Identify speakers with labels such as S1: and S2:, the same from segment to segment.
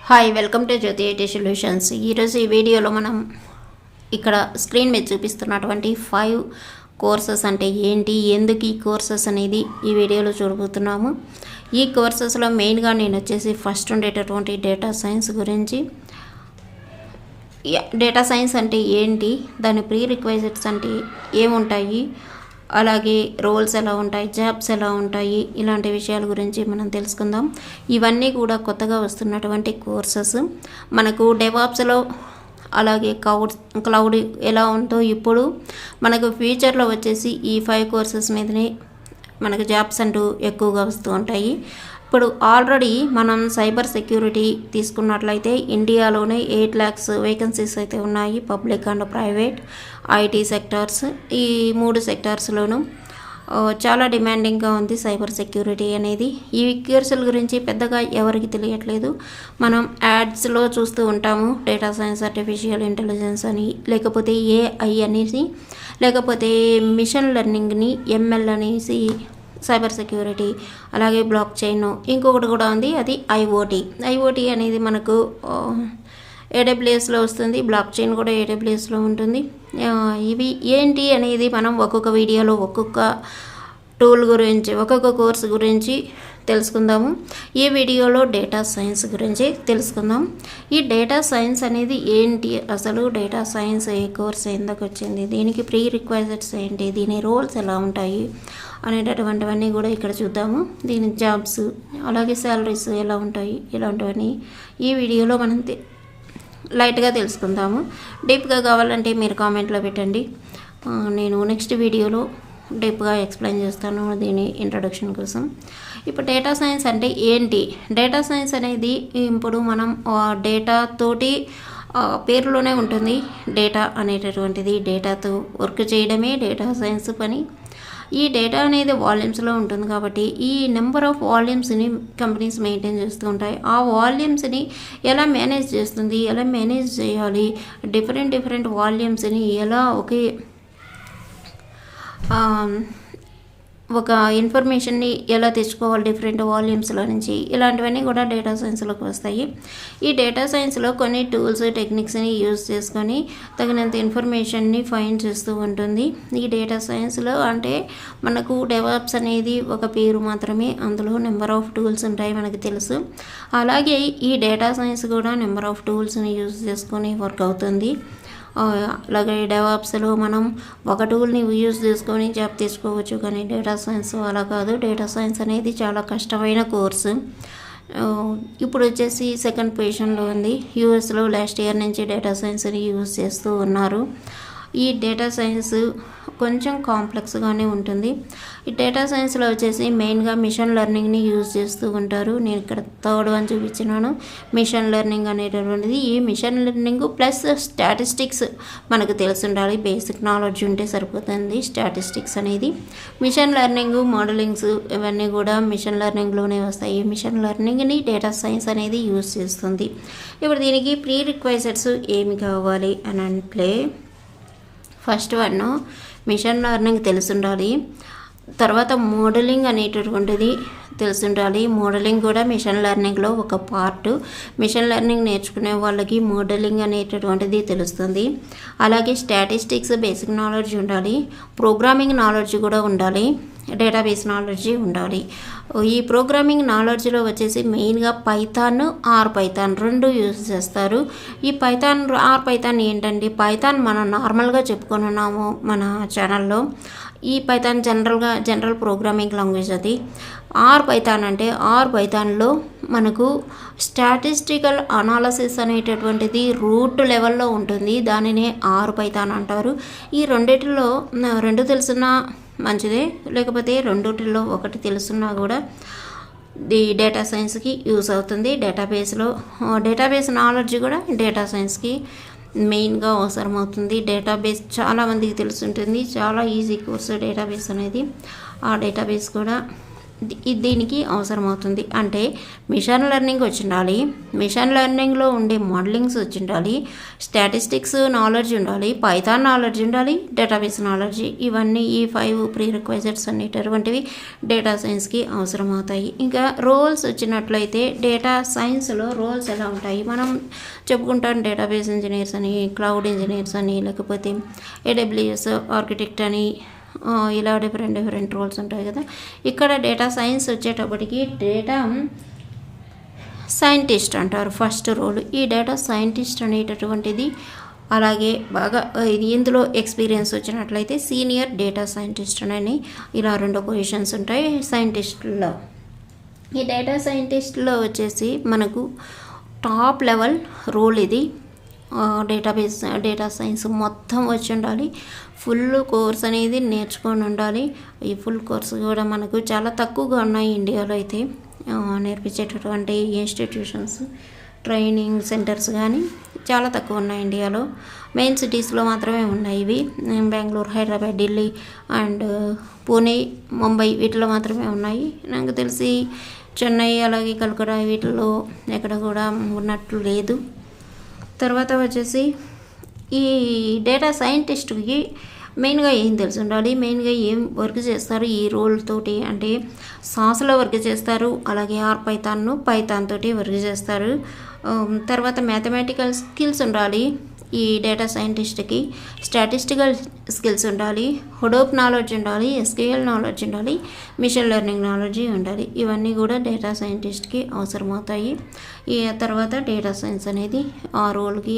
S1: Hi welcome to Jyoti IT solutions. ఈరోజు ఈ వీడియోలో మనం ఇక్కడ స్క్రీన్ మీద చూపిస్తున్నటువంటి 5 కోర్సెస్ అంటే ఏంటి, ఎందుకు ఈ కోర్సెస్ అనేది ఈ వీడియోలో చూడబోతున్నాము. ఈ కోర్సెస్లో మెయిన్గా నేను వచ్చేసి ఫస్ట్ ఉండేటటువంటి డేటా సైన్స్ గురించి, డేటా సైన్స్ అంటే ఏంటి, దాని ప్రీ రిక్వైజిట్స్ అంటే ఏముంటాయి, అలాగే రోల్స్ ఎలా ఉంటాయి, జాబ్స్ ఎలా ఉంటాయి, ఇలాంటి విషయాల గురించి మనం తెలుసుకుందాం. ఇవన్నీ కూడా కొత్తగా వస్తున్నటువంటి కోర్సెస్. మనకు డెవాప్స్లో అలాగే క్లౌడ్ ఎలా ఉందో ఇప్పుడు మనకు ఫ్యూచర్లో వచ్చేసి ఈ 5 కోర్సెస్ మీదనే మనకు జాబ్స్ అంటూ ఎక్కువగా వస్తూ ఉంటాయి. ఇప్పుడు ఆల్రెడీ మనం సైబర్ సెక్యూరిటీ తీసుకున్నట్లయితే ఇండియాలోనే 8 lakhs వేకెన్సీస్ అయితే ఉన్నాయి, public and private, IT sectors. ఈ 3 సెక్టార్స్లోనూ చాలా డిమాండింగ్గా ఉంది సైబర్ సెక్యూరిటీ అనేది. ఈ కోర్సుల గురించి పెద్దగా ఎవరికి తెలియట్లేదు. మనం యాడ్స్లో చూస్తూ ఉంటాము, డేటా సైన్స్, ఆర్టిఫిషియల్ ఇంటెలిజెన్స్ అని, లేకపోతే ఏఐ అనేసి, లేకపోతే మిషన్ లెర్నింగ్ని ఎంఎల్ అనేసి, సైబర్ సెక్యూరిటీ, అలాగే బ్లాక్ చైన్, ఇంకొకటి కూడా ఉంది, అది ఐఓటీ అనేది మనకు ఏడబ్ల్యూఎస్లో వస్తుంది. బ్లాక్ చైన్ కూడా ఏడబ్ల్యూఎస్లో ఉంటుంది. ఇవి ఏంటి అనేది మనం ఒక్కొక్క వీడియోలో ఒక్కొక్క టూల్ గురించి, ఒక్కొక్క కోర్స్ గురించి తెలుసుకుందాము. ఈ వీడియోలో డేటా సైన్స్ గురించి తెలుసుకుందాం. ఈ డేటా సైన్స్ అనేది ఏంటి, అసలు డేటా సైన్స్ ఏ కోర్స్ ఎందుకు వచ్చింది, దీనికి ప్రీ రిక్వైజిట్స్ ఏంటి, దీని రోల్స్ ఎలా ఉంటాయి అనేటటువంటివన్నీ కూడా ఇక్కడ చూద్దాము. దీని జాబ్స్ అలాగే శాలరీస్ ఎలా ఉంటాయి, ఇలాంటివన్నీ ఈ వీడియోలో మనం లైట్గా తెలుసుకుందాము. డీప్గా కావాలంటే మీరు కామెంట్లో పెట్టండి, నేను నెక్స్ట్ వీడియోలో డీప్గా ఎక్స్ప్లెయిన్ చేస్తాను దీని ఇంట్రొడక్షన్ కోసం. ఇప్పుడు డేటా సైన్స్ అంటే ఏంటి, డేటా సైన్స్ అనేది ఇప్పుడు మనం డేటా తోటి పేరులోనే ఉంటుంది. డేటా అనేటటువంటిది, డేటాతో వర్క్ చేయడమే డేటా సైన్స్ పని. ఈ డేటా అనేది వాల్యూమ్స్లో ఉంటుంది కాబట్టి ఈ నెంబర్ ఆఫ్ వాల్యూమ్స్ని కంపెనీస్ మెయింటైన్ చేస్తూ ఉంటాయి. ఆ వాల్యూమ్స్ని ఎలా మేనేజ్ చేస్తుంది, ఎలా మేనేజ్ చేయాలి, డిఫరెంట్ వాల్యూమ్స్ని ఎలా ఒక ఇన్ఫర్మేషన్ని ఎలా తెచ్చుకోవాలి డిఫరెంట్ వాల్యూమ్స్లో నుంచి, ఇలాంటివన్నీ కూడా డేటా సైన్స్లోకి వస్తాయి. ఈ డేటా సైన్స్లో కొన్ని టూల్స్, టెక్నిక్స్ని యూజ్ చేసుకొని తగినంత ఇన్ఫర్మేషన్ని ఫైండ్ చేస్తూ ఉంటుంది. ఈ డేటా సైన్స్లో అంటే మనకు డెవాప్స్ అనేది ఒక పేరు మాత్రమే, అందులో నెంబర్ ఆఫ్ టూల్స్ ఉంటాయి మనకు తెలుసు. అలాగే ఈ డేటా సైన్స్ కూడా నెంబర్ ఆఫ్ టూల్స్ని యూజ్ చేసుకొని వర్క్ అవుతుంది. అలాగే డెవాప్స్లో మనం ఒక టూల్ని యూజ్ చేసుకొని జాబ్ తీసుకోవచ్చు, కానీ డేటా సైన్స్ అలా కాదు. డేటా సైన్స్ అనేది చాలా కష్టమైన కోర్సు. ఇప్పుడు వచ్చేసి 2nd పొజిషన్లో ఉంది. యూఎస్లో లాస్ట్ ఇయర్ నుంచి డేటా సైన్స్ని యూజ్ చేస్తూ ఉన్నారు. ఈ డేటా సైన్స్ కొంచెం కాంప్లెక్స్గానే ఉంటుంది. ఈ డేటా సైన్స్లో వచ్చేసి మెయిన్గా మిషన్ లెర్నింగ్ని యూజ్ చేస్తూ ఉంటారు. నేను ఇక్కడ 3rd వన్ చూపించినాను, మిషన్ లెర్నింగ్ అనేటటువంటిది. ఈ మిషన్ లెర్నింగ్ ప్లస్ స్టాటిస్టిక్స్ మనకు తెలిసి ఉండాలి, బేసిక్ నాలెడ్జ్ ఉంటే సరిపోతుంది. స్టాటిస్టిక్స్ అనేది మిషన్ లెర్నింగ్, మోడలింగ్స్ ఇవన్నీ కూడా మిషన్ లెర్నింగ్లోనే వస్తాయి. మిషన్ లెర్నింగ్ని డేటా సైన్స్ అనేది యూజ్ చేస్తుంది. ఇప్పుడు దీనికి ప్రీ రిక్వైజిట్స్ ఏమి కావాలి అని అంటే, ఫస్ట్ వన్ మిషన్ లెర్నింగ్ తెలిసి ఉండాలి. తర్వాత మోడలింగ్ అనేటటువంటిది తెలిసి ఉండాలి. మోడలింగ్ కూడా మిషన్ లెర్నింగ్లో ఒక పార్ట్. మిషన్ లెర్నింగ్ నేర్చుకునే వాళ్ళకి మోడలింగ్ అనేటటువంటిది తెలుస్తుంది. అలాగే స్టాటిస్టిక్స్ బేసిక్ నాలెడ్జ్ ఉండాలి. ప్రోగ్రామింగ్ నాలెడ్జ్ కూడా ఉండాలి. డేటాబేస్ నాలెడ్జ్ ఉండాలి. ఈ ప్రోగ్రామింగ్ నాలెడ్జ్లో వచ్చేసి మెయిన్గా పైథాన్, పైథాన్ 2 యూజ్ చేస్తారు. ఈ పైథాన్ ఏంటంటే, పైథాన్ మనం నార్మల్గా చెప్పుకొని ఉన్నాము మన ఛానల్లో. ఈ పైథాన్ జనరల్ ప్రోగ్రామింగ్ లాంగ్వేజ్ అది. పైథాన్ అంటే పైథాన్లో మనకు స్టాటిస్టికల్ అనాలసిస్ అనేటటువంటిది రూట్ లెవెల్లో ఉంటుంది. దానినే పైథాన్ అంటారు. ఈ రెండిటిలో 2 తెలిసిన మంచిదే, లేకపోతే రెండిటిలో ఒకటి తెలుసున్నా కూడా ది డేటా సైన్స్కి యూజ్ అవుతుంది. డేటాబేస్ నాలెడ్జ్ కూడా డేటా సైన్స్కి మెయిన్గా అవసరం అవుతుంది. డేటాబేస్ చాలామందికి తెలుసుంటుంది, చాలా ఈజీ కోర్సు డేటాబేస్ అనేది. ఆ డేటాబేస్ కూడా దీనికి అవసరమవుతుంది. అంటే మిషన్ లెర్నింగ్ వచ్చి ఉండాలి, మిషన్ లెర్నింగ్లో ఉండే మోడలింగ్స్ వచ్చి ఉండాలి, స్టాటిస్టిక్స్ నాలెడ్జ్ ఉండాలి, పైథాన్ నాలెడ్జ్ ఉండాలి, డేటాబేస్ నాలెడ్జ్. ఇవన్నీ ఈ 5 ప్రీ రిక్వైజర్స్ అనేటటువంటివి డేటా సైన్స్కి అవసరమవుతాయి. ఇంకా రోల్స్ వచ్చినట్లయితే డేటా సైన్స్లో రోల్స్ ఎలా ఉంటాయి, మనం చెప్పుకుంటాం డేటాబేస్ ఇంజనీర్స్ అని, క్లౌడ్ ఇంజనీర్స్ అని, లేకపోతే AWS ఆర్కిటెక్ట్ అని, ఇలా డిఫరెంట్ రోల్స్ ఉంటాయి కదా. ఇక్కడ డేటా సైన్స్ వచ్చేటప్పటికి డేటా సైంటిస్ట్ అంటారు ఫస్ట్ రోల్. ఈ డేటా సైంటిస్ట్ అనేటటువంటిది అలాగే బాగా ఇందులో ఎక్స్పీరియన్స్ వచ్చినట్లయితే సీనియర్ డేటా సైంటిస్ట్ అని ఇలా 2 పొజిషన్స్ ఉంటాయి సైంటిస్టుల్లో. ఈ డేటా సైంటిస్ట్లో వచ్చేసి మనకు టాప్ లెవెల్ రోల్ ఇది. డేటా సైన్స్ మొత్తం వచ్చి ఉండాలి, ఫుల్ కోర్స్ అనేది నేర్చుకొని ఉండాలి. ఈ ఫుల్ కోర్స్ కూడా మనకు చాలా తక్కువగా ఉన్నాయి ఇండియాలో అయితే. నేర్పించేటటువంటి ఇన్స్టిట్యూషన్స్, ట్రైనింగ్ సెంటర్స్ కానీ చాలా తక్కువ ఉన్నాయి ఇండియాలో. మెయిన్ సిటీస్లో మాత్రమే ఉన్నాయి ఇవి. బెంగళూరు, హైదరాబాద్, ఢిల్లీ అండ్ పూణే, ముంబై వీటిలో మాత్రమే ఉన్నాయి. నాకు తెలిసి చెన్నై అలాగే కలకత్తా వీటిలో ఎక్కడ కూడా ఉన్నట్లు లేదు. తర్వాత వచ్చేసి ఈ డేటా సైంటిస్ట్కి మెయిన్గా ఏం తెలిసి ఉండాలి, మెయిన్గా ఏం వర్క్ చేస్తారు ఈ రోల్ తోటి అంటే సాస్లో వర్క్ చేస్తారు, అలాగే పైథాన్ తోటి వర్క్ చేస్తారు. తర్వాత మ్యాథమెటికల్ స్కిల్స్ ఉండాలి ఈ డేటా సైంటిస్ట్కి, స్టాటిస్టికల్ స్కిల్స్ ఉండాలి, హుడూప్ నాలెడ్జ్ ఉండాలి, SQL నాలెడ్జ్ ఉండాలి, మిషన్ లెర్నింగ్ నాలెడ్జ్ ఉండాలి. ఇవన్నీ కూడా డేటా సైంటిస్ట్కి అవసరమవుతాయి. ఈ తర్వాత డేటా సైన్స్ అనేది ఆ రోల్కి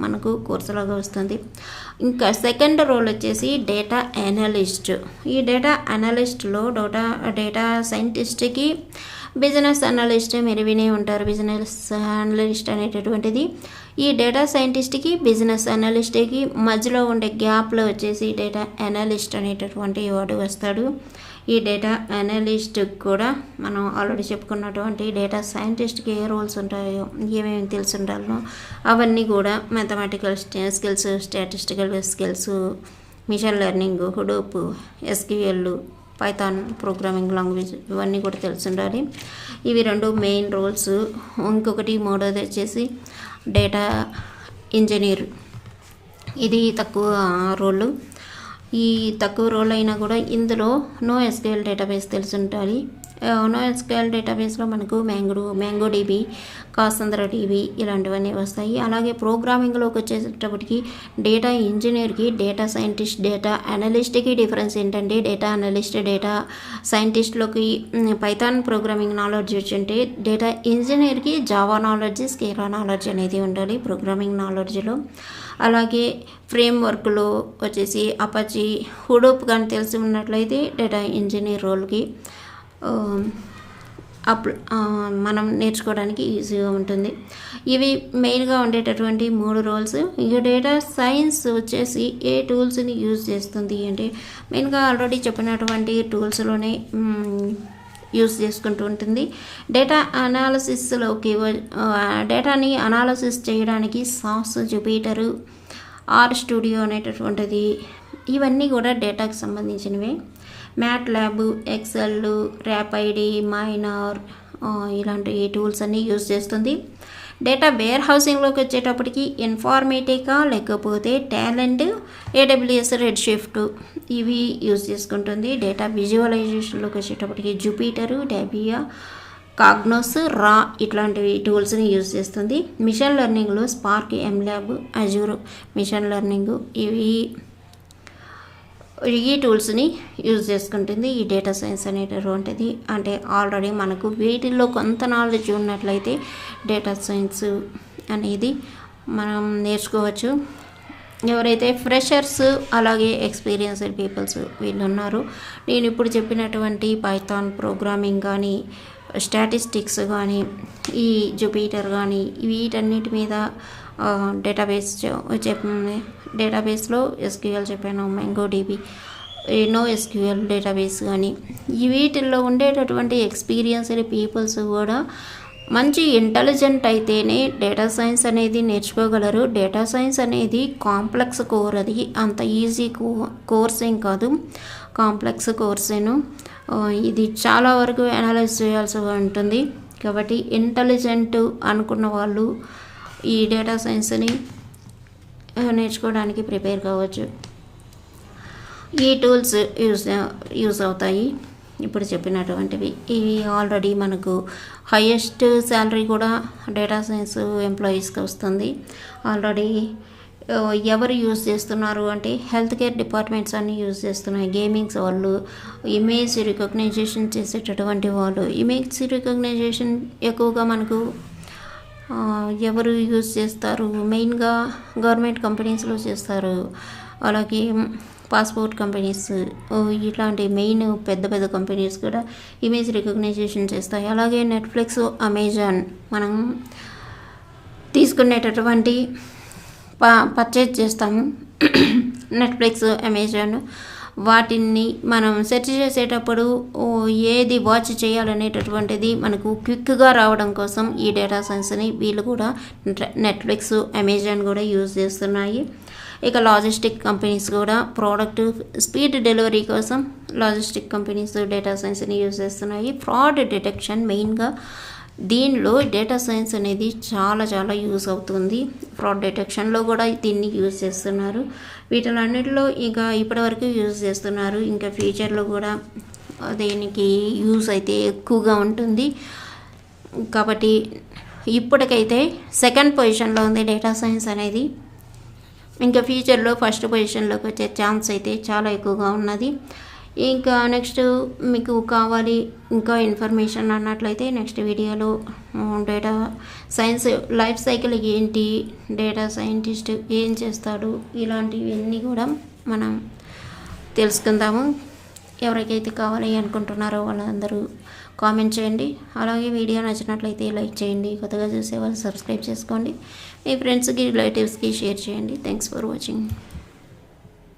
S1: మనకు కోర్సులాగా వస్తుంది. ఇంకా సెకండ్ రోల్ వచ్చేసి డేటా అనలిస్ట్. ఈ డేటా అనలిస్ట్లో డేటా సైంటిస్ట్కి బిజినెస్ అనలిస్ట్ మీరు వినే ఉంటారు. బిజినెస్ అనలిస్ట్ అనేటటువంటిది ఈ డేటా సైంటిస్ట్కి బిజినెస్ అనలిస్ట్కి మధ్యలో ఉండే గ్యాప్లో వచ్చేసి డేటా అనలిస్ట్ అనేటటువంటి వాడు వస్తాడు. ఈ డేటా అనలిస్ట్ కూడా మనం ఆల్రెడీ చెప్పుకున్నటువంటి డేటా సైంటిస్ట్కి ఏ రోల్స్ ఉంటాయో, ఏమేమి తెలిసి ఉండాలో అవన్నీ కూడా mathematical skills, statistical skills, machine learning, Hadoop, SQL, Python programming language ఇవన్నీ కూడా తెలిసి ఉండాలి. ఇవి 2 మెయిన్ రోల్స్. ఇంకొకటి మూడోది వచ్చేసి డేటా ఇంజనీర్. ఇది తక్కువ రోల్. ఈ తక్కువ రోల్ అయినా కూడా ఇందులో NoSQL డేటాబేస్ తెలిసి ఉండాలి. NoSQL డేటాబేస్లో మనకు మ్యాంగో DB, కాసంద్రా DB ఇలాంటివన్నీ వస్తాయి. అలాగే ప్రోగ్రామింగ్లోకి వచ్చేటప్పటికి డేటా ఇంజనీర్కి, డేటా సైంటిస్ట్, డేటా అనలిస్ట్కి డిఫరెన్స్ ఏంటంటే డేటా అనలిస్ట్, డేటా సైంటిస్ట్లోకి పైథాన్ ప్రోగ్రామింగ్ నాలెడ్జ్ వచ్చింటే డేటా ఇంజనీర్కి జావా నాలెడ్జ్, స్కేలా నాలెడ్జ్ అనేది ఉండాలి ప్రోగ్రామింగ్ నాలెడ్జ్లో. అలాగే ఫ్రేమ్వర్క్లో వచ్చేసి అపాచీ, హుడూప్ కానీ తెలిసి ఉన్నట్లయితే డేటా ఇంజనీర్ రోల్కి మనం నేర్చుకోవడానికి ఈజీగా ఉంటుంది. ఇవి మెయిన్గా ఉండేటటువంటి 3 రోల్స్. ఇక డేటా సైన్స్ వచ్చేసి ఏ టూల్స్ని యూజ్ చేస్తుంది అంటే మెయిన్గా ఆల్రెడీ చెప్పినటువంటి టూల్స్లోనే యూజ్ చేసుకుంటూ ఉంటుంది. డేటా అనాలసిస్లోకి డేటాని అనాలసిస్ చేయడానికి సాస్, జుపిటర్, ఆర్ స్టూడియో అనేటటువంటిది ఇవన్నీ కూడా డేటాకి సంబంధించినవే. MATLAB, ఎక్సెల్, ర్యాపిడ్, మైనర్ ఇలాంటి టూల్స్ అన్నీ యూజ్ చేస్తుంది. డేటా వేర్ హౌసింగ్లోకి వచ్చేటప్పటికి ఇన్ఫార్మేటికా లేకపోతే టాలెంట్, AWS రెడ్ షిఫ్ట్ ఇవి యూజ్ చేసుకుంటుంది. డేటా విజువలైజేషన్లోకి వచ్చేటప్పటికి జూపిటర్, టాబియా, కాగ్నోస్, రా ఇట్లాంటివి టూల్స్ని యూజ్ చేస్తుంది. మిషన్ లెర్నింగ్లో Spark, MLab, Azure machine learning ఈ టూల్స్ని యూజ్ చేసుకుంటుంది ఈ డేటా సైన్స్ అనేటటువంటిది. అంటే ఆల్రెడీ మనకు వీటిల్లో కొంత నాలెడ్జ్ ఉన్నట్లయితే డేటా సైన్స్ అనేది మనం నేర్చుకోవచ్చు. ఎవరైతే ఫ్రెషర్స్ అలాగే ఎక్స్పీరియన్స్డ్ పీపుల్స్ వీళ్ళు ఉన్నారు, నేను ఇప్పుడు చెప్పినటువంటి పైథాన్ ప్రోగ్రామింగ్ కానీ, స్టాటిస్టిక్స్ కానీ, ఈ జూపిటర్ కానీ వీటన్నిటి మీద డేటాబేస్లో SQL చెప్పాను, మ్యాంగో DB, NoSQL డేటాబేస్ కానీ వీటిల్లో ఉండేటటువంటి ఎక్స్పీరియన్స్డ్ పీపుల్స్ కూడా మంచి ఇంటెలిజెంట్ అయితేనే డేటా సైన్స్ అనేది నేర్చుకోగలరు. డేటా సైన్స్ అనేది కాంప్లెక్స్ కోర్, అది అంత ఈజీ కోర్స్ ఏం కాదు, కాంప్లెక్స్ కోర్సేను. ఇది చాలా వరకు అనలైజ్ చేయాల్సి ఉంటుంది. కాబట్టి ఇంటెలిజెంట్ అనుకున్న వాళ్ళు ఈ డేటా సైన్స్ని నేర్చుకోవడానికి ప్రిపేర్ కావచ్చు. ఈ టూల్స్ యూజ్ అవుతాయి ఇప్పుడు చెప్పినటువంటివి. ఇవి ఆల్రెడీ మనకు హయ్యెస్ట్ శాలరీ కూడా డేటా సైన్స్ ఎంప్లాయీస్కి వస్తుంది. ఆల్రెడీ ఎవరు యూజ్ చేస్తున్నారు అంటే హెల్త్ కేర్ డిపార్ట్మెంట్స్ అన్నీ యూజ్ చేస్తున్నాయి. గేమింగ్స్ వాళ్ళు, ఇమేజ్ రికగ్నైజేషన్ చేసేటటువంటి వాళ్ళు. ఇమేజ్ రికగ్నైజేషన్ ఎక్కువగా మనకు ఎవరు యూజ్ చేస్తారు? మెయిన్గా గవర్నమెంట్ కంపెనీస్లో చేస్తారు. అలాగే పాస్పోర్ట్ కంపెనీస్, ఇట్లాంటి మెయిన్ పెద్ద పెద్ద కంపెనీస్ కూడా ఇమేజ్ రికగ్నైజేషన్ చేస్తాయి. అలాగే నెట్ఫ్లిక్స్, అమెజాన్ మనం తీసుకునేటటువంటి పర్చేజ్ చేస్తాము. నెట్ఫ్లిక్స్, అమెజాన్ వాటిని మనం సెర్చ్ చేసేటప్పుడు ఏది వాచ్ చేయాలనేటటువంటిది మనకు క్విక్గా రావడం కోసం ఈ డేటా సైన్స్ని వీళ్ళు కూడా నెట్ఫ్లిక్స్, అమెజాన్ కూడా యూజ్ చేస్తున్నాయి. ఇక లాజిస్టిక్ కంపెనీస్ కూడా ప్రోడక్ట్ స్పీడ్ డెలివరీ కోసం లాజిస్టిక్ కంపెనీస్ డేటా సైన్స్ని యూజ్ చేస్తున్నాయి. ఫ్రాడ్ డిటెక్షన్ మెయిన్గా దీనిలో డేటా సైన్స్ అనేది చాలా చాలా యూజ్ అవుతుంది. ఫ్రాడ్ డిటెక్షన్లో కూడా దీన్ని యూజ్ చేస్తున్నారు. వీటిలన్నిటిలో ఇంకా ఇప్పటివరకు యూజ్ చేస్తున్నారు. ఇంకా ఫ్యూచర్లో కూడా దీనికి యూజ్ అయితే ఎక్కువగా ఉంటుంది. కాబట్టి ఇప్పటికైతే సెకండ్ పొజిషన్లో ఉంది డేటా సైన్స్ అనేది. ఇంకా ఫ్యూచర్లో ఫస్ట్ పొజిషన్లోకి వచ్చే ఛాన్స్ అయితే చాలా ఎక్కువగా ఉన్నది. ఇంకా నెక్స్ట్ మీకు కావాలి ఇంకా ఇన్ఫర్మేషన్ అన్నట్లయితే నెక్స్ట్ వీడియోలో డేటా సైన్స్ లైఫ్ సైకిల్ ఏంటి, డేటా సైంటిస్ట్ ఏం చేస్తాడు, ఇలాంటివన్నీ కూడా మనం తెలుసుకుందాము. ఎవరికైతే కావాలి అనుకుంటున్నారో వాళ్ళందరూ కామెంట్ చేయండి. అలాగే వీడియో నచ్చినట్లయితే లైక్ చేయండి. కొత్తగా చూసే వాళ్ళు సబ్స్క్రైబ్ చేసుకోండి. మీ ఫ్రెండ్స్కి, రిలేటివ్స్కి షేర్ చేయండి. Thanks for watching.